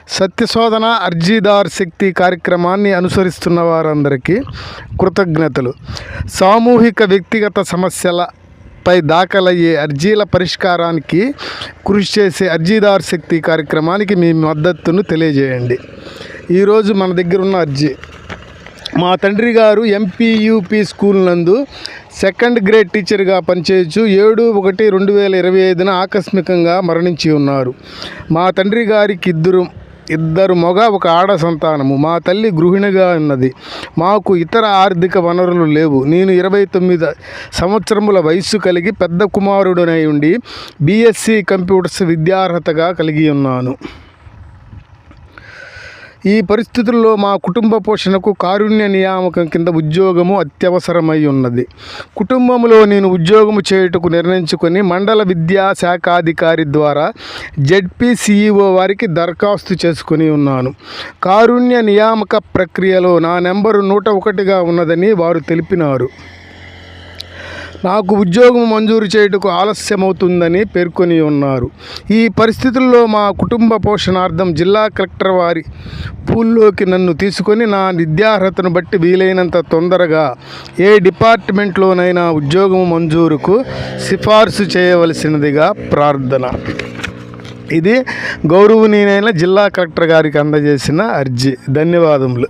సత్యశోధన అర్జీదార్ శక్తి కార్యక్రమాన్ని అనుసరిస్తున్న వారందరికీ కృతజ్ఞతలు. సామూహిక వ్యక్తిగత సమస్యలపై దాఖలయ్యే అర్జీల పరిష్కారానికి కృషి చేసే అర్జీదార్ శక్తి కార్యక్రమానికి మీ మద్దతును తెలియజేయండి. ఈరోజు మన దగ్గర ఉన్న అర్జీ, మా తండ్రి గారు ఎంపీయూపీ స్కూల్ నందు సెకండ్ గ్రేడ్ టీచర్గా పనిచేయచ్చు 7/1/2025 ఆకస్మికంగా మరణించి ఉన్నారు. మా తండ్రి గారికి ఇద్దరు మగ ఒక ఆడ సంతానము. మా తల్లి గృహిణిగా ఉన్నది. మాకు ఇతర ఆర్థిక వనరులు లేవు. నేను 29 సంవత్సరముల వయస్సు కలిగి పెద్ద కుమారుడనై ఉండి బీఎస్సీ కంప్యూటర్స్ విద్యార్హతగా కలిగి ఉన్నాను. ఈ పరిస్థితుల్లో మా కుటుంబ పోషణకు కారుణ్య నియామకం కింద ఉద్యోగము అత్యవసరమై ఉన్నది. కుటుంబంలో నేను ఉద్యోగము చేయుటకు నిర్ణయించుకొని మండల విద్యా శాఖాధికారి ద్వారా జెడ్పీసీఈఓ వారికి దరఖాస్తు చేసుకుని ఉన్నాను. కారుణ్య నియామక ప్రక్రియలో నా నెంబరు 101గా ఉన్నదని వారు తెలిపినారు. నాకు ఉద్యోగం మంజూరు చేయుటకు ఆలస్యమవుతుందని పేర్కొని ఉన్నారు. ఈ పరిస్థితుల్లో మా కుటుంబ పోషణార్థం జిల్లా కలెక్టర్ వారి పూల్లోకి నన్ను తీసుకొని నా విద్యార్హతను బట్టి వీలైనంత తొందరగా ఏ డిపార్ట్మెంట్లోనైనా ఉద్యోగం మంజూరుకు సిఫార్సు చేయవలసినదిగా ప్రార్థన. ఇది గౌరవనీయులైన జిల్లా కలెక్టర్ గారికి అందజేసిన అర్జీ. ధన్యవాదములు.